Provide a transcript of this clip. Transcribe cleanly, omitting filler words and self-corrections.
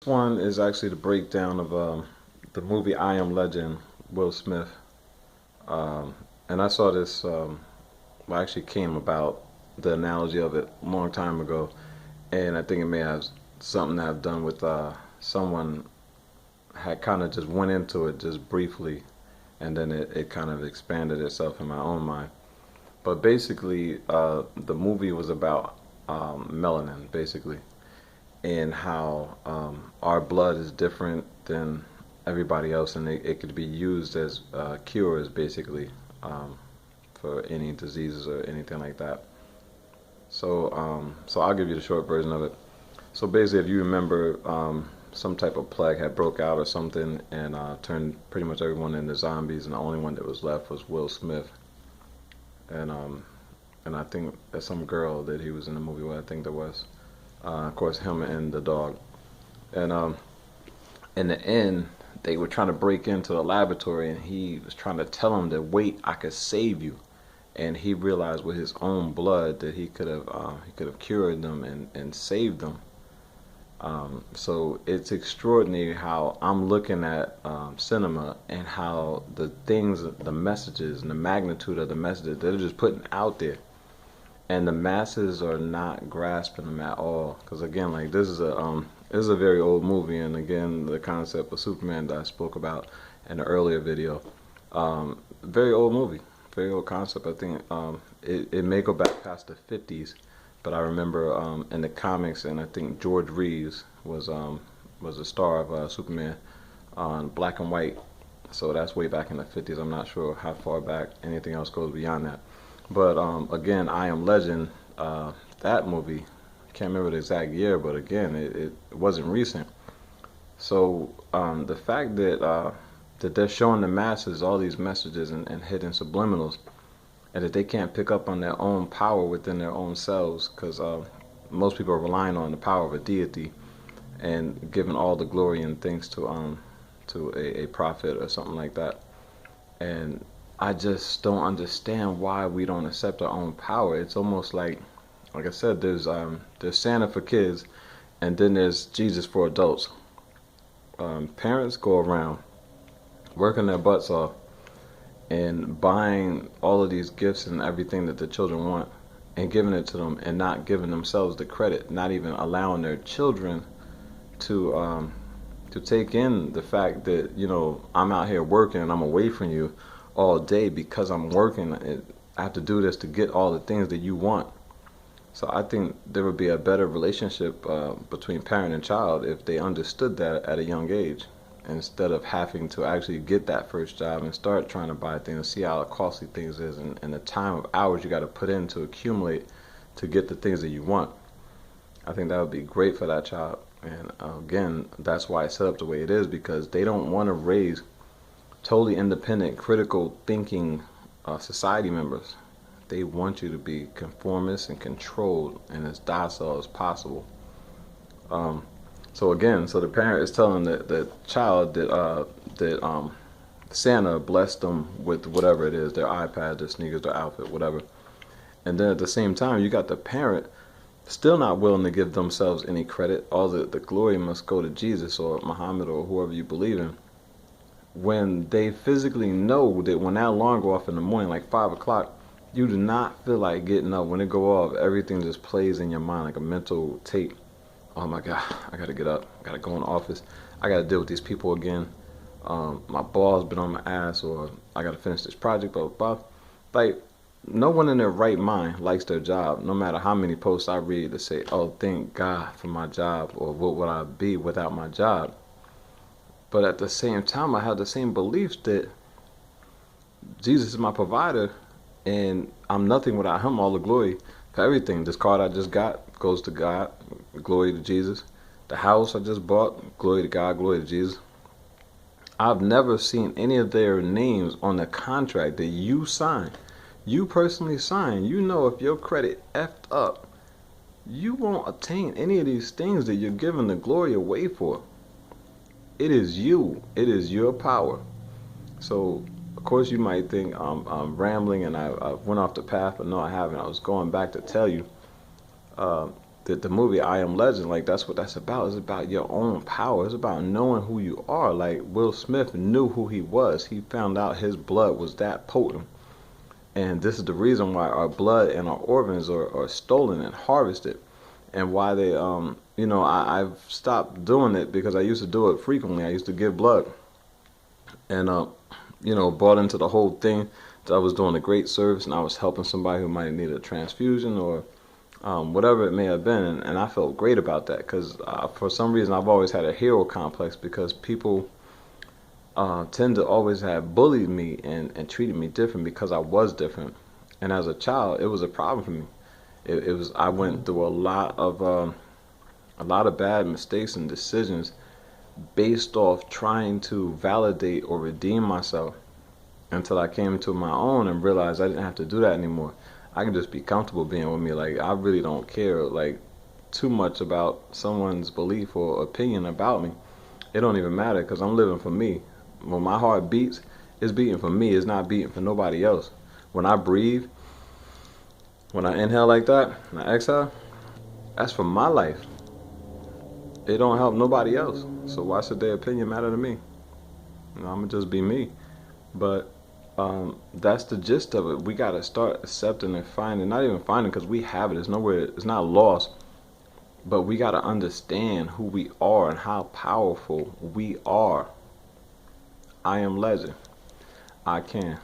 One is actually the breakdown of the movie I Am Legend, Will Smith. Um, and I saw this, well, actually came about the analogy of it a long time ago. And I think it may have something to have done with someone had kind of just went into it just briefly. And then it kind of expanded itself in my own mind. But basically, the movie was about melanin, basically, and how our blood is different than everybody else, and it could be used as cures, basically, um, for any diseases or anything like that. So I'll give you the short version of it. So basically, if you remember, some type of plague had broke out or something, and turned pretty much everyone into zombies, and the only one that was left was Will Smith, and um, and I think there's some girl that he was in the movie with. I think there was, of course, him and the dog. And in the end, they were trying to break into the laboratory, and he was trying to tell them that, wait, I could save you. And he realized with his own blood that he could have cured them and saved them. So it's extraordinary how I'm looking at cinema, and how the things, the messages, and the magnitude of the messages that they're just putting out there, and the masses are not grasping them at all. Because again, like, this is a very old movie, and again, the concept of Superman that I spoke about in the earlier video, very old movie, very old concept. I think it may go back past the 50s, but I remember in the comics, and I think George Reeves was the star of Superman on black and white. So that's way back in the 50s. I'm not sure how far back anything else goes beyond that. But again, I Am Legend, that movie, I can't remember the exact year, but again, it wasn't recent. So the fact that they're showing the masses all these messages and hidden subliminals, and that they can't pick up on their own power within their own selves, because most people are relying on the power of a deity and giving all the glory and thanks to a prophet or something like that. And I just don't understand why we don't accept our own power. It's almost like I said, there's Santa for kids, and then there's Jesus for adults. Parents go around working their butts off and buying all of these gifts and everything that the children want, and giving it to them, and not giving themselves the credit, not even allowing their children to take in the fact that, I'm out here working and I'm away from you all day because I'm working. I have to do this to get all the things that you want. So I think there would be a better relationship between parent and child if they understood that at a young age, instead of having to actually get that first job and start trying to buy things, see how costly things is, and the time of hours you got to put in to accumulate to get the things that you want. I think that would be great for that child. And again, that's why it's set up the way it is, because they don't want to raise totally independent, critical thinking society members. They want you to be conformist and controlled and as docile as possible. So again, so the parent is telling the child that Santa blessed them with whatever it is, their iPad, their sneakers, their outfit, whatever. And then at the same time, you got the parent still not willing to give themselves any credit. All the glory must go to Jesus or Muhammad or whoever you believe in. When they physically know that when that alarm go off in the morning, like 5 o'clock, you do not feel like getting up. When it go off, everything just plays in your mind like a mental tape. Oh my God, I gotta get up. I gotta go in the office. I gotta deal with these people again. My boss been on my ass, or I gotta finish this project, blah, blah, blah. Like, no one in their right mind likes their job, no matter how many posts I read that say, oh, thank God for my job, or what would I be without my job? But at the same time, I have the same beliefs that Jesus is my provider, and I'm nothing without him. All the glory for everything. This card I just got goes to God, glory to Jesus. The house I just bought, glory to God, glory to Jesus. I've never seen any of their names on the contract that you sign. You personally sign. You know, if your credit effed up, you won't obtain any of these things that you're giving the glory away for. It is you. It is your power. So, of course, you might think I'm rambling and I went off the path, but no, I haven't. I was going back to tell you, the movie I Am Legend, like that's what that's about. It's about your own power. It's about knowing who you are. Like Will Smith knew who he was. He found out his blood was that potent. And this is the reason why our blood and our organs are stolen and harvested. And why they I've stopped doing it because I used to do it frequently. I used to give blood and brought into the whole thing that I was doing a great service and I was helping somebody who might need a transfusion or whatever it may have been, and I felt great about that because for some reason I've always had a hero complex because people tend to always have bullied me and treated me different because I was different, and as a child it was a problem for me. It was I went through a lot of bad mistakes and decisions based off trying to validate or redeem myself until I came to my own and realized I didn't have to do that anymore. I can just be comfortable being with me. Like I really don't care like too much about someone's belief or opinion about me. It don't even matter because I'm living for me. When my heart beats, it's beating for me. It's not beating for nobody else. When I breathe, when I inhale like that, and I exhale, that's for my life. It don't help nobody else. So why should their opinion matter to me? I'm gonna just be me. But that's the gist of it. We gotta start accepting and finding, not even finding, because we have it. It's nowhere. It's not lost. But we gotta understand who we are and how powerful we are. I am legend. I can.